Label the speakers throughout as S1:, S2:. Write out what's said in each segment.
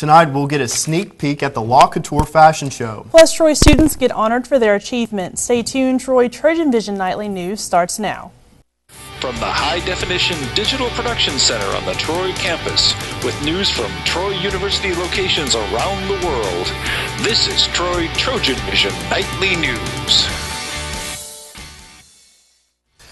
S1: Tonight we'll get a sneak peek at the La Couture fashion show.
S2: Plus, Troy students get honored for their achievement. Stay tuned, Troy. TrojanVision Nightly News starts now.
S3: From the high-definition digital production center on the Troy campus, with news from Troy University locations around the world, this is Troy TrojanVision Nightly News.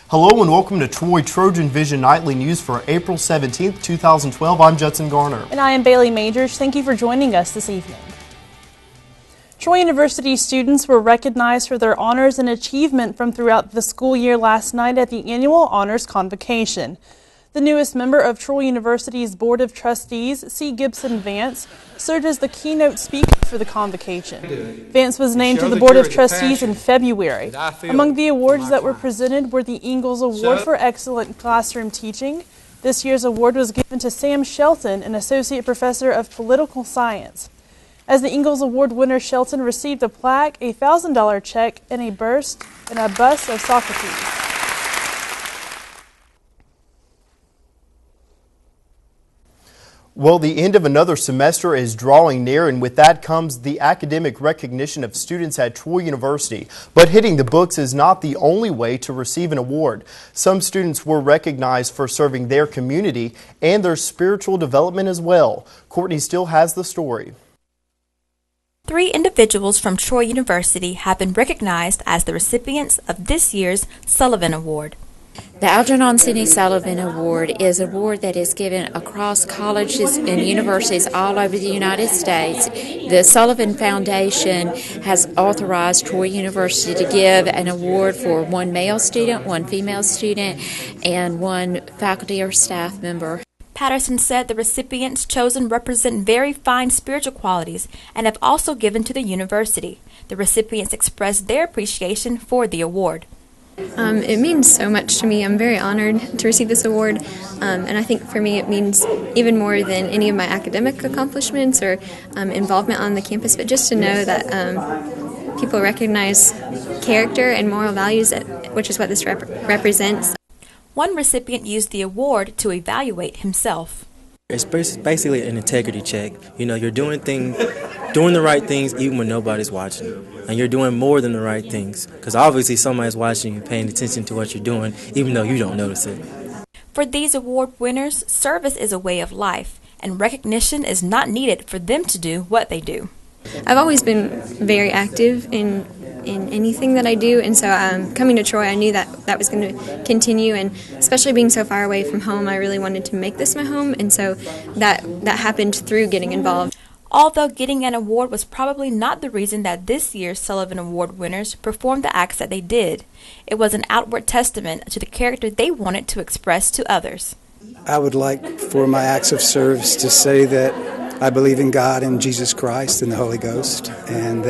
S1: Hello and welcome to Troy TrojanVision Nightly News for April 17th, 2012. I'm Judson Garner.
S2: And I am Bailey Majors. Thank you for joining us this evening. Troy University students were recognized for their honors and achievement from throughout the school year last night at the annual Honors Convocation. The newest member of Troy University's Board of Trustees, C. Gibson Vance, served as the keynote speaker for the convocation. Vance was named to the Board of Trustees in February. Among the awards that were presented were the Ingalls Award for Excellent Classroom Teaching. This year's award was given to Sam Shelton, an Associate Professor of Political Science. As the Ingalls Award winner, Shelton received a plaque, a $1,000 check, and a bust of Socrates.
S1: Well, the end of another semester is drawing near, and with that comes the academic recognition of students at Troy University. But hitting the books is not the only way to receive an award. Some students were recognized for serving their community and their spiritual development as well. Courtney still has the story.
S4: 3 individuals from Troy University have been recognized as the recipients of this year's Sullivan Award.
S5: The Algernon Sidney Sullivan Award is an award that is given across colleges and universities all over the United States. The Sullivan Foundation has authorized Troy University to give an award for 1 male student, 1 female student, and 1 faculty or staff member.
S4: Patterson said the recipients chosen represent very fine spiritual qualities and have also given to the university. The recipients expressed their appreciation for the award.
S6: It means so much to me. I'm very honored to receive this award, and I think for me it means even more than any of my academic accomplishments or involvement on the campus, but just to know that people recognize character and moral values, which is what this represents.
S4: One recipient used the award to evaluate himself.
S7: It's basically an integrity check. You know, you're doing the right things even when nobody's watching. And you're doing more than the right things. Because obviously somebody's watching you, paying attention to what you're doing, even though you don't notice it.
S4: For these award winners, service is a way of life, and recognition is not needed for them to do what they do.
S6: I've always been very active in anything that I do, and so coming to Troy, I knew that was going to continue, and especially being so far away from home, I really wanted to make this my home, and so that happened through getting involved.
S4: Although getting an award was probably not the reason that this year's Sullivan Award winners performed the acts that they did, it was an outward testament to the character they wanted to express to others.
S8: I would like for my acts of service to say that I believe in God and Jesus Christ and the Holy Ghost, and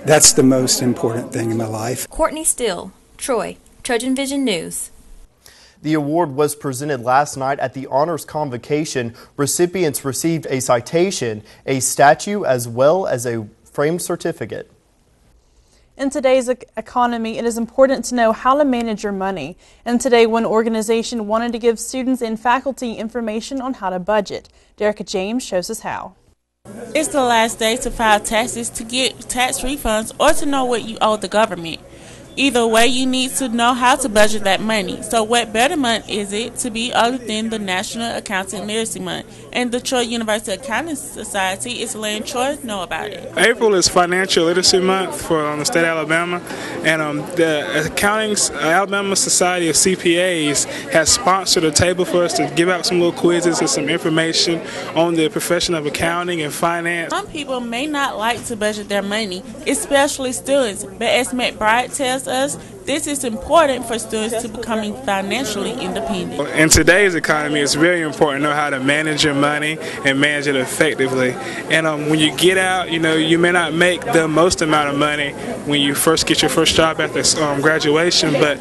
S8: that's the most important thing in my life.
S4: Courtney Still, Troy, TrojanVision News.
S1: The award was presented last night at the Honors Convocation. Recipients received a citation, a statue, as well as a framed certificate.
S2: In today's economy, it is important to know how to manage your money. And today, one organization wanted to give students and faculty information on how to budget. Derek James shows us how.
S9: It's the last day to file taxes, to get tax refunds, or to know what you owe the government. Either way, you need to know how to budget that money. So what better month is it to be other than the National Accounting Literacy Month? And the Troy University Accounting Society is letting Troy know about it.
S10: April is Financial Literacy Month for the state of Alabama, and the Alabama Society of CPAs has sponsored a table for us to give out some little quizzes and some information on the profession of accounting and finance.
S9: Some people may not like to budget their money, especially students, but as McBride tells us, this is important for students to becoming financially independent.
S10: In today's economy, it's very important to know how to manage your money and manage it effectively. And when you get out, you may not make the most amount of money when you first get your first job after graduation, but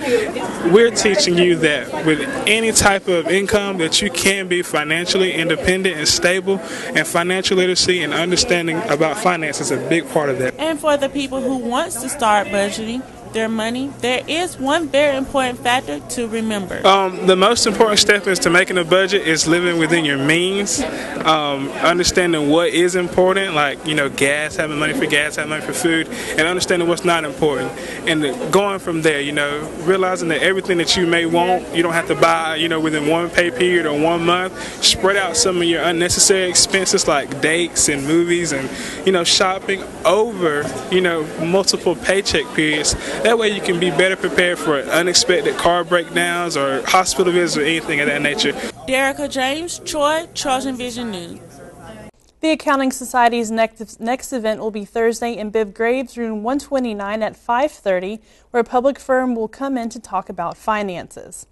S10: we're teaching you that with any type of income that you can be financially independent and stable, and financial literacy and understanding about finance is a big part of that.
S9: And for the people who wants to start budgeting, their money, there is one very important factor to remember.
S10: The most important step into making a budget is living within your means, understanding what is important, like, gas, having money for gas, having money for food, and understanding what's not important. And going from there, realizing that everything that you may want, you don't have to buy, within one pay period or 1 month. Spread out some of your unnecessary expenses like dates and movies and, shopping over, multiple paycheck periods. That way you can be better prepared for unexpected car breakdowns or hospital visits or anything of that nature.
S9: Derica James, Troy, TrojanVision News.
S2: The Accounting Society's next event will be Thursday in Bibb Graves, room 129 at 5:30, where a public firm will come in to talk about finances.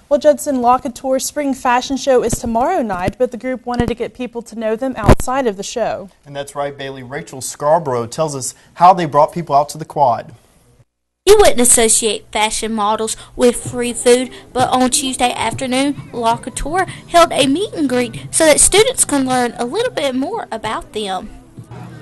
S2: Well, Judson, Locatour's spring fashion show is tomorrow night, but the group wanted to get people to know them outside of the show.
S1: And that's right, Bailey. Rachel Scarborough tells us how they brought people out to the quad.
S11: You wouldn't associate fashion models with free food, but on Tuesday afternoon, Locatour held a meet and greet so that students can learn a little bit more about them.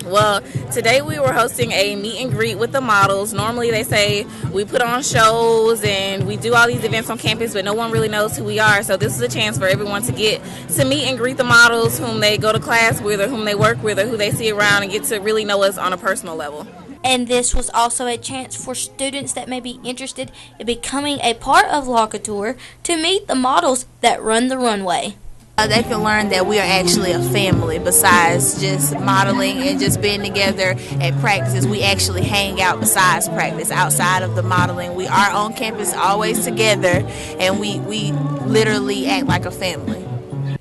S12: Well, today we were hosting a meet and greet with the models. Normally they say we put on shows and we do all these events on campus, but no one really knows who we are. So this is a chance for everyone to get to meet and greet the models whom they go to class with or whom they work with or who they see around and get to really know us on a personal level.
S11: And this was also a chance for students that may be interested in becoming a part of Locatour to meet the models that run the runway.
S13: They can learn that we are actually a family besides just modeling and just being together at practices. We actually hang out besides practice, outside of the modeling. We are on campus always together, and we literally act like a family.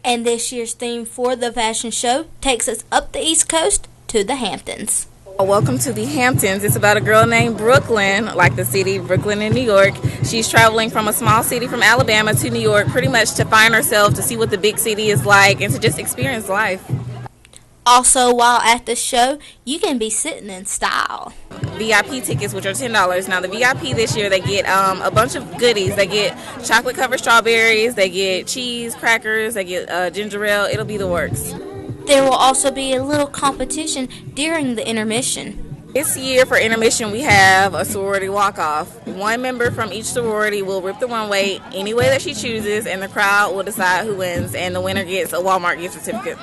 S11: And this year's theme for the fashion show takes us up the East Coast to the Hamptons.
S12: Welcome to the Hamptons. It's about a girl named Brooklyn, like the city, Brooklyn in New York. She's traveling from a small city from Alabama to New York pretty much to find herself, to see what the big city is like, and to just experience life.
S11: Also, while at the show, you can be sitting in style.
S12: VIP tickets, which are $10. Now, the VIP this year, they get a bunch of goodies. They get chocolate-covered strawberries, they get cheese, crackers, they get ginger ale. It'll be the works.
S11: There will also be a little competition during the intermission.
S12: This year for intermission we have a sorority walk-off. One member from each sorority will rip the runway any way that she chooses, and the crowd will decide who wins, and the winner gets a Walmart gift certificate.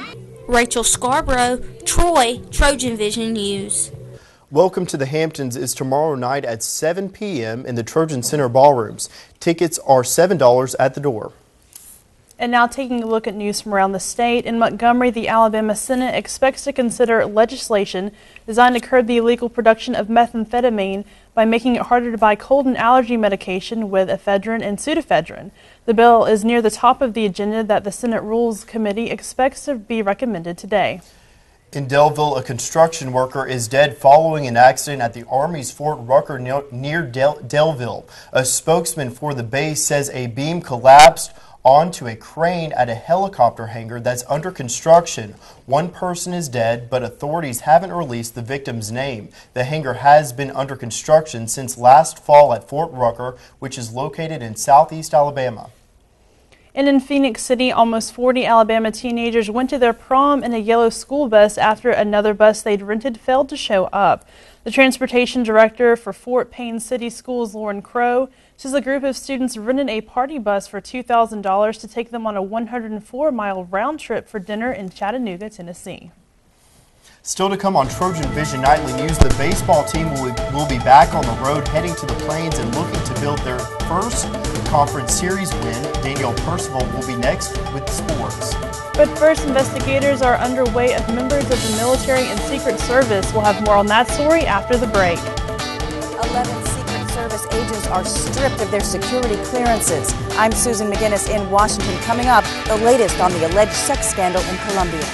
S11: Rachel Scarborough, Troy, TrojanVision News.
S1: Welcome to the Hamptons is tomorrow night at 7 p.m. in the Trojan Center ballrooms. Tickets are $7 at the door.
S2: And now taking a look at news from around the state. In Montgomery, the Alabama Senate expects to consider legislation designed to curb the illegal production of methamphetamine by making it harder to buy cold and allergy medication with ephedrine and pseudoephedrine. The bill is near the top of the agenda that the Senate Rules Committee expects to be recommended today.
S1: In Delville, a construction worker is dead following an accident at the Army's Fort Rucker near Delville. A spokesman for the base says a beam collapsed onto a crane at a helicopter hangar that's under construction. One person is dead, but authorities haven't released the victim's name. The hangar has been under construction since last fall at Fort Rucker, which is located in southeast Alabama.
S2: And in Phoenix City, almost 40 Alabama teenagers went to their prom in a yellow school bus after another bus they'd rented failed to show up. The transportation director for Fort Payne City Schools, Lauren Crow, says a group of students rented a party bus for $2,000 to take them on a 104-mile round trip for dinner in Chattanooga, Tennessee.
S1: Still to come on TrojanVision Nightly News, the baseball team will be back on the road heading to the Plains and looking to build their first conference series win. Danielle Percival will be next with sports.
S2: But first, investigators are underway of members of the military and Secret Service. We'll have more on that story after the break.
S14: 11 Secret Service agents are stripped of their security clearances. I'm Susan McGinnis in Washington. Coming up, the latest on the alleged sex scandal in Colombia.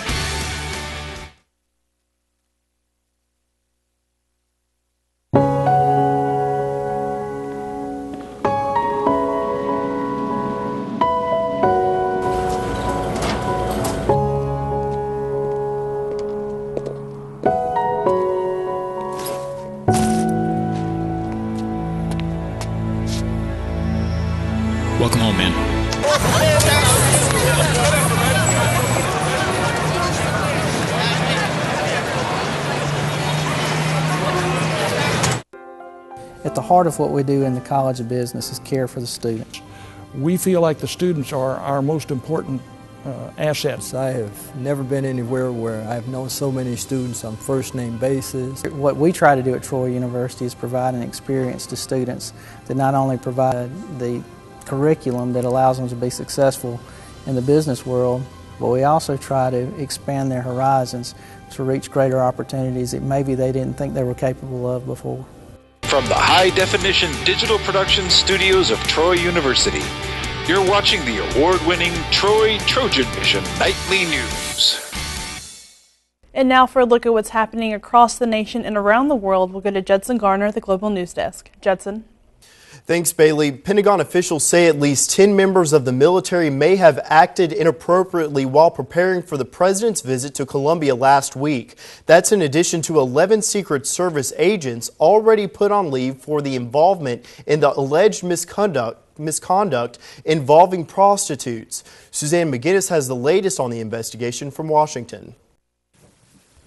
S15: Welcome home, man. at the heart of what we do in the College of Business is care for the students.
S16: We feel like the students are our most important assets.
S17: I have never been anywhere where I've known so many students on first-name basis.
S15: What we try to do at Troy University is provide an experience to students that not only provide the curriculum that allows them to be successful in the business world, but we also try to expand their horizons to reach greater opportunities that maybe they didn't think they were capable of before.
S3: From the high-definition digital production studios of Troy University, you're watching the award-winning TrojanVision Nightly News.
S2: And now for a look at what's happening across the nation and around the world, we'll go to Judson Garner at the Global News Desk. Judson.
S1: Thanks, Bailey. Pentagon officials say at least 10 members of the military may have acted inappropriately while preparing for the president's visit to Colombia last week. That's in addition to 11 Secret Service agents already put on leave for the involvement in the alleged misconduct involving prostitutes. Suzanne McGinnis has the latest on the investigation from Washington.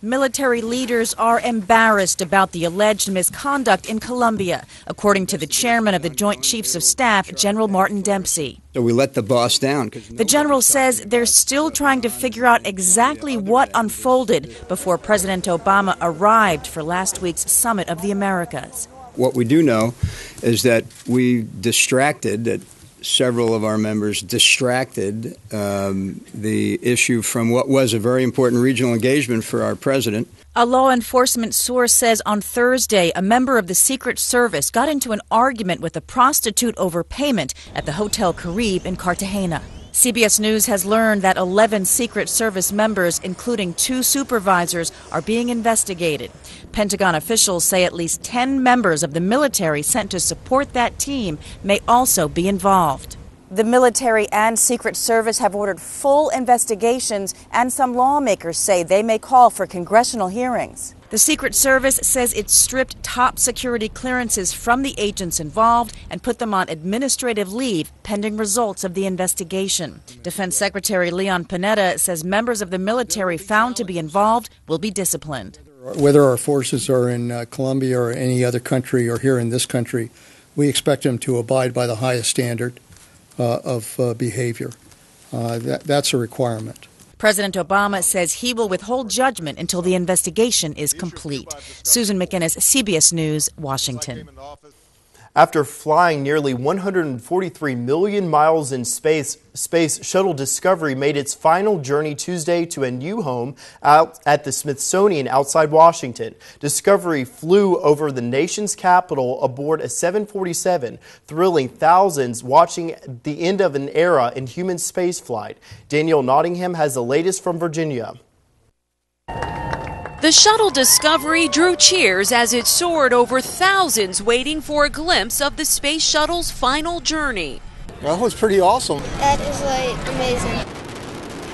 S18: Military leaders are embarrassed about the alleged misconduct in Colombia, according to the chairman of the Joint Chiefs of Staff, General Martin Dempsey.
S19: So we let the boss down.
S18: The general says they're still trying to figure out exactly what unfolded before President Obama arrived for last week's Summit of the Americas.
S19: What we do know is that that several of our members distracted the issue from what was a very important regional engagement for our president.
S18: A law enforcement source says on Thursday, a member of the Secret Service got into an argument with a prostitute over payment at the Hotel Caribe in Cartagena. CBS News has learned that 11 Secret Service members, including 2 supervisors, are being investigated. Pentagon officials say at least 10 members of the military sent to support that team may also be involved.
S14: The military and Secret Service have ordered full investigations, and some lawmakers say they may call for congressional hearings.
S18: The Secret Service says it stripped top security clearances from the agents involved and put them on administrative leave pending results of the investigation. Defense Secretary Leon Panetta says members of the military found to be involved will be disciplined.
S20: Whether our forces are in Colombia or any other country or here in this country, we expect them to abide by the highest standard of behavior. That's a requirement.
S18: President Obama says he will withhold judgment until the investigation is complete. Susan McInnes, CBS News, Washington.
S1: After flying nearly 143 million miles in space, Space Shuttle Discovery made its final journey Tuesday to a new home out at the Smithsonian outside Washington. Discovery flew over the nation's capital aboard a 747, thrilling thousands watching the end of an era in human spaceflight. Danielle Nottingham has the latest from Virginia.
S21: The shuttle Discovery drew cheers as it soared over thousands waiting for a glimpse of the space shuttle's final journey.
S22: That was pretty awesome.
S23: That is amazing.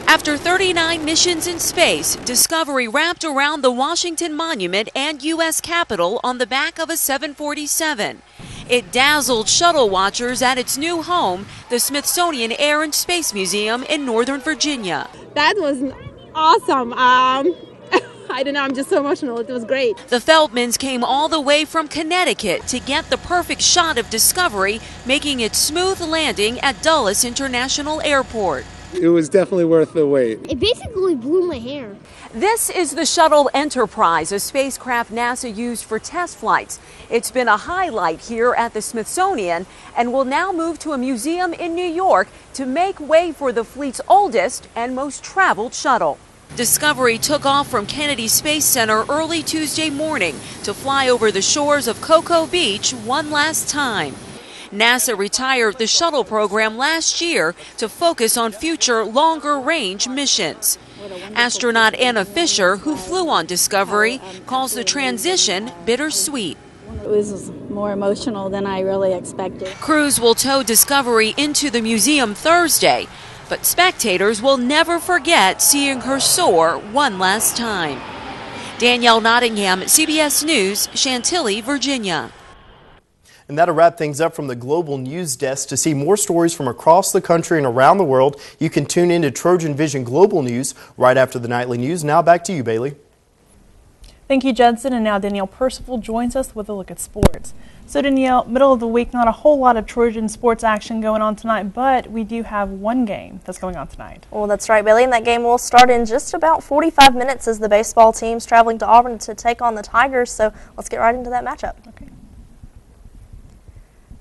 S21: After 39 missions in space, Discovery wrapped around the Washington Monument and U.S. Capitol on the back of a 747. It dazzled shuttle watchers at its new home, the Smithsonian Air and Space Museum in Northern Virginia.
S24: That was awesome. I don't know, I'm just so emotional. It was great.
S21: The Feldmans came all the way from Connecticut to get the perfect shot of Discovery, making its smooth landing at Dulles International Airport.
S22: It was definitely worth the wait.
S23: It basically blew my hair.
S21: This is the Shuttle Enterprise, a spacecraft NASA used for test flights. It's been a highlight here at the Smithsonian and will now move to a museum in New York to make way for the fleet's oldest and most traveled shuttle. Discovery took off from Kennedy Space Center early Tuesday morning to fly over the shores of Cocoa Beach one last time. NASA retired the shuttle program last year to focus on future longer-range missions. Astronaut Anna Fisher, who flew on Discovery, calls the transition bittersweet.
S25: It was more emotional than I really expected.
S21: Crews will tow Discovery into the museum Thursday, but spectators will never forget seeing her soar one last time. Danielle Nottingham, CBS News, Chantilly, Virginia.
S1: And that'll wrap things up from the Global News Desk. To see more stories from across the country and around the world, you can tune in to Trojan Vision Global News right after the nightly news. Now back to you, Bailey.
S2: Thank you, Judson. And now Danielle Percival joins us with a look at sports. So Danielle, middle of the week, not a whole lot of Trojan sports action going on tonight, but we do have one game that's going on tonight.
S4: Well, that's right, Bailey, and that game will start in just about 45 minutes as the baseball team's traveling to Auburn to take on the Tigers. So let's get right into that matchup.
S2: Okay.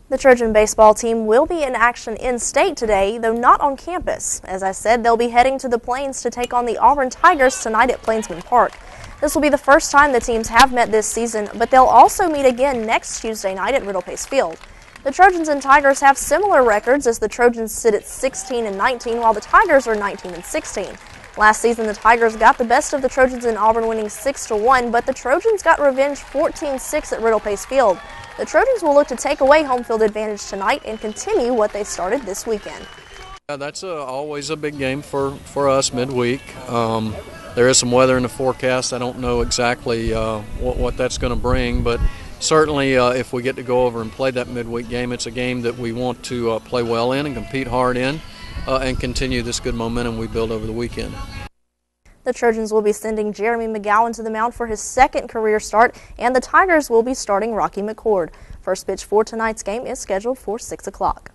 S4: The Trojan baseball team will be in action in-state today, though not on campus. As I said, they'll be heading to the Plains to take on the Auburn Tigers tonight at Plainsman Park. This will be the first time the teams have met this season, but they'll also meet again next Tuesday night at Riddle Pace Field. The Trojans and Tigers have similar records, as the Trojans sit at 16-19 while the Tigers are 19-16. Last season, the Tigers got the best of the Trojans in Auburn, winning 6-1, but the Trojans got revenge 14-6 at Riddle Pace Field. The Trojans will look to take away home field advantage tonight and continue what they started this weekend.
S5: That's always a big game for us midweek. There is some weather in the forecast. I don't know exactly what that's going to bring, but certainly if we get to go over and play that midweek game, it's a game that we want to play well in and compete hard in and continue this good momentum we built over the weekend.
S4: The Trojans will be sending Jeremy McGowan to the mound for his second career start, and the Tigers will be starting Rocky McCord. First pitch for tonight's game is scheduled for 6 o'clock.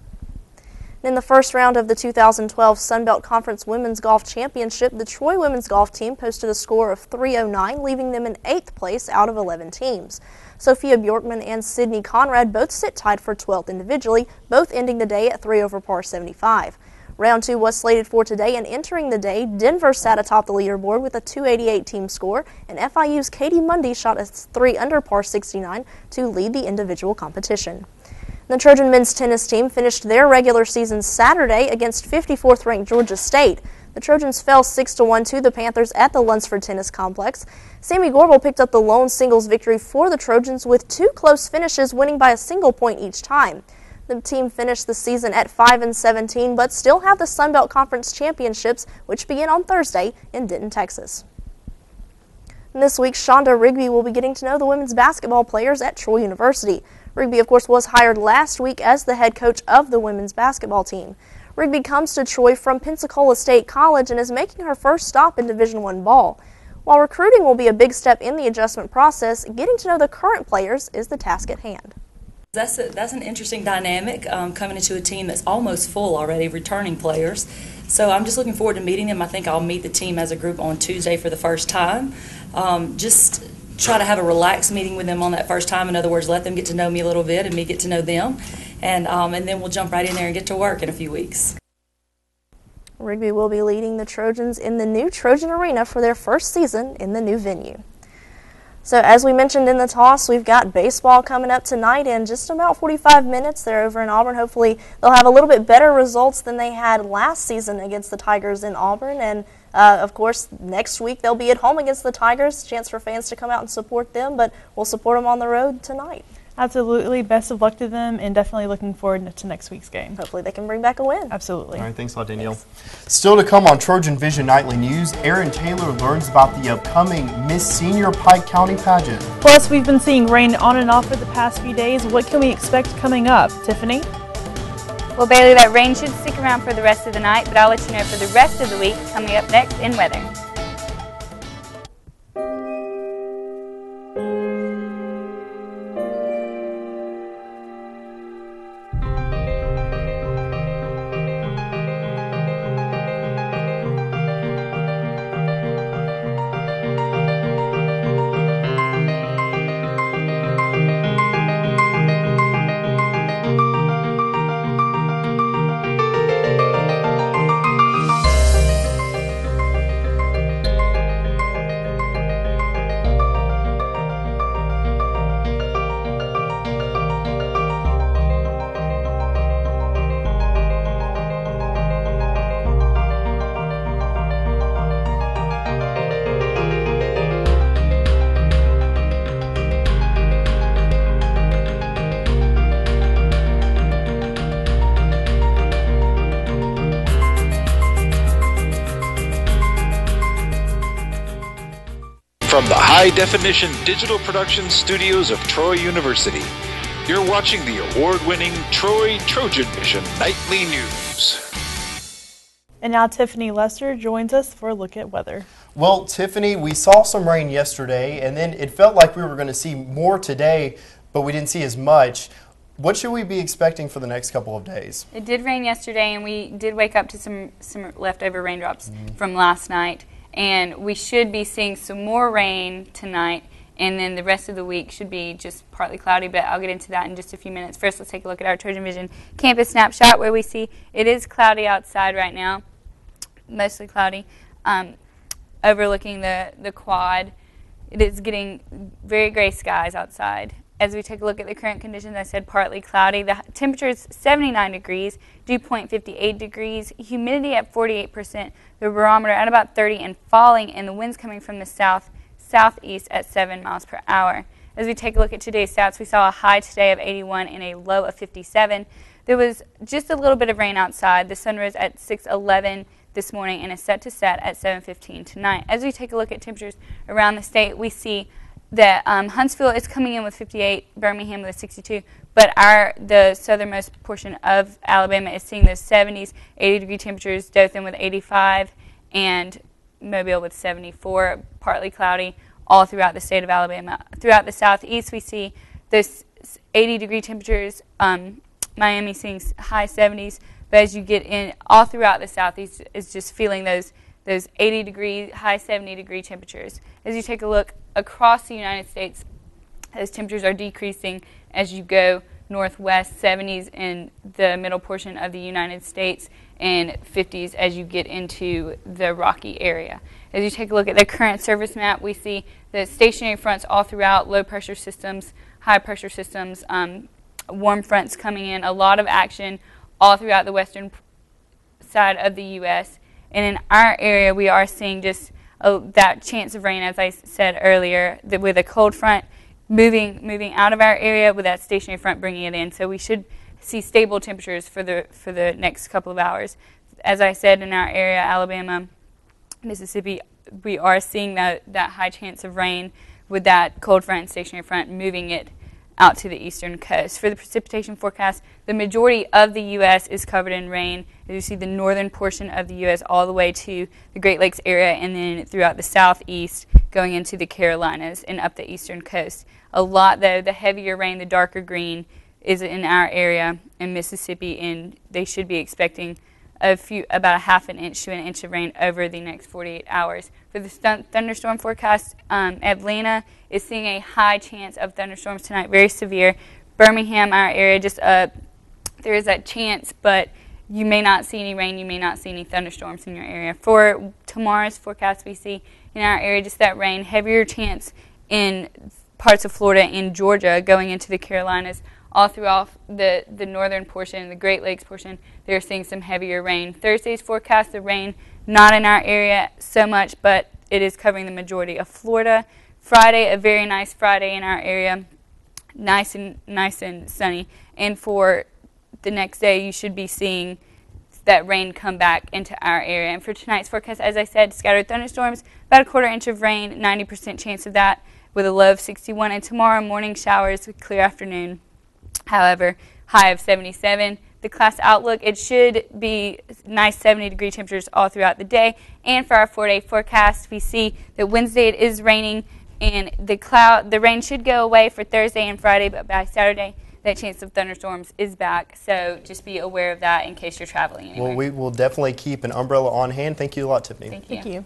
S4: In the first round of the 2012 Sun Belt Conference Women's Golf Championship, the Troy women's golf team posted a score of 309, leaving them in 8th place out of 11 teams. Sophia Bjorkman and Sydney Conrad both sit tied for 12th individually, both ending the day at 3 over par 75. Round 2 was slated for today, and entering the day, Denver sat atop the leaderboard with a 288 team score, and FIU's Katie Mundy shot a 3 under par 69 to lead the individual competition. The Trojan men's tennis team finished their regular season Saturday against 54th-ranked Georgia State. The Trojans fell 6-1 to the Panthers at the Lunsford Tennis Complex. Sammy Gorbel picked up the lone singles victory for the Trojans with 2 close finishes, winning by a single point each time. The team finished the season at 5-17, but still have the Sun Belt Conference Championships, which begin on Thursday in Denton, Texas. And this week, Shonda Rigby will be getting to know the women's basketball players at Troy University. Rigby, of course, was hired last week as the head coach of the women's basketball team. Rigby comes to Troy from Pensacola State College and is making her first stop in Division I ball. While recruiting will be a big step in the adjustment process, getting to know the current players is the task at hand.
S6: That's an interesting dynamic, coming into a team that's almost full already, returning players. So I'm just looking forward to meeting them. I think I'll meet the team as a group on Tuesday for the first time. Just try to have a relaxed meeting with them on that first time. In other words, let them get to know me a little bit and me get to know them. And then we'll jump right in there and get to work in a few weeks.
S4: Rigby will be leading the Trojans in the new Trojan Arena for their first season in the new venue. So as we mentioned in the toss, we've got baseball coming up tonight in just about 45 minutes. They're over in Auburn. Hopefully they'll have a little bit better results than they had last season against the Tigers in Auburn. And of course, next week they'll be at home against the Tigers. Chance for fans to come out and support them, but we'll support them on the road tonight.
S2: Absolutely. Best of luck to them, and definitely looking forward to next week's game.
S4: Hopefully they can bring back a win.
S2: Absolutely.
S1: All right, thanks a lot, Danielle. Yes. Still to come on TrojanVision Nightly News, Aaron Taylor learns about the upcoming Miss Senior Pike County pageant.
S2: Plus, we've been seeing rain on and off for the past few days. What can we expect coming up? Tiffany?
S7: Well, Bailey, that rain should stick around for the rest of the night, but I'll let you know for the rest of the week coming up next in weather.
S3: From the high-definition digital production studios of Troy University, you're watching the award-winning TrojanVision Nightly News.
S2: And now Tiffany Lester joins us for a look at weather.
S1: Well, Tiffany, we saw some rain yesterday, and then it felt like we were going to see more today, but we didn't see as much. What should we be expecting for the next couple of days?
S7: It did rain yesterday, and we did wake up to some leftover raindrops from last night. And we should be seeing some more rain tonight, and then the rest of the week should be just partly cloudy, but I'll get into that in just a few minutes. First, let's take a look at our TrojanVision campus snapshot, where we see it is cloudy outside right now, mostly cloudy. Overlooking the quad, it is getting very gray skies outside. As we take a look at the current conditions, I said partly cloudy. The temperature is 79 degrees, dew point 58 degrees, humidity at 48%, the barometer at about 30 and falling, and the winds coming from the southeast at 7 miles per hour. As we take a look at today's stats, we saw a high today of 81 and a low of 57. There was just a little bit of rain outside. The sun rose at 6:11 this morning and is set to set at 7:15 tonight. As we take a look at temperatures around the state, we see that Huntsville is coming in with 58, Birmingham with 62, but the southernmost portion of Alabama is seeing those 70s, 80-degree temperatures, Dothan with 85, and Mobile with 74, partly cloudy all throughout the state of Alabama. Throughout the southeast, we see those 80-degree temperatures, Miami seeing high 70s, but as you get in all throughout the southeast, is just feeling those 80-degree, high 70-degree temperatures. As you take a look across the United States, those temperatures are decreasing as you go northwest, 70s in the middle portion of the United States, and 50s as you get into the Rocky area. As you take a look at the current service map, we see the stationary fronts all throughout, low pressure systems, high pressure systems, warm fronts coming in, a lot of action all throughout the western side of the U.S. And in our area, we are seeing just that chance of rain, as I said earlier, with a cold front moving out of our area, with that stationary front bringing it in. So we should see stable temperatures for the next couple of hours. As I said, in our area, Alabama, Mississippi, we are seeing that high chance of rain with that cold front and stationary front moving it out to the eastern coast. For the precipitation forecast, the majority of the U.S. is covered in rain. As you see, the northern portion of the U.S. all the way to the Great Lakes area, and then throughout the southeast going into the Carolinas and up the eastern coast. A lot, though, the heavier rain, the darker green, is in our area in Mississippi, and they should be expecting about a half an inch to an inch of rain over the next 48 hours. For the thunderstorm forecast, Atlanta is seeing a high chance of thunderstorms tonight, very severe. Birmingham, our area, there is that chance, but you may not see any rain, you may not see any thunderstorms in your area. For tomorrow's forecast, we see in our area just that rain, heavier chance in parts of Florida and Georgia going into the Carolinas. All throughout the northern portion, the Great Lakes portion, they're seeing some heavier rain. Thursday's forecast, the rain not in our area so much, but it is covering the majority of Florida. Friday, a very nice Friday in our area, nice and sunny. And for the next day, you should be seeing that rain come back into our area. And for tonight's forecast, as I said, scattered thunderstorms, about a quarter inch of rain, 90% chance of that, with a low of 61. And tomorrow, morning showers with clear afternoon. However, high of 77. The class outlook, it should be nice 70-degree temperatures all throughout the day. And for our 4-day forecast, we see that Wednesday it is raining, and the rain should go away for Thursday and Friday, but by Saturday, that chance of thunderstorms is back. So just be aware of that in case you're traveling anywhere.
S1: Well, we will definitely keep an umbrella on hand. Thank you a lot, Tiffany.
S7: Thank you.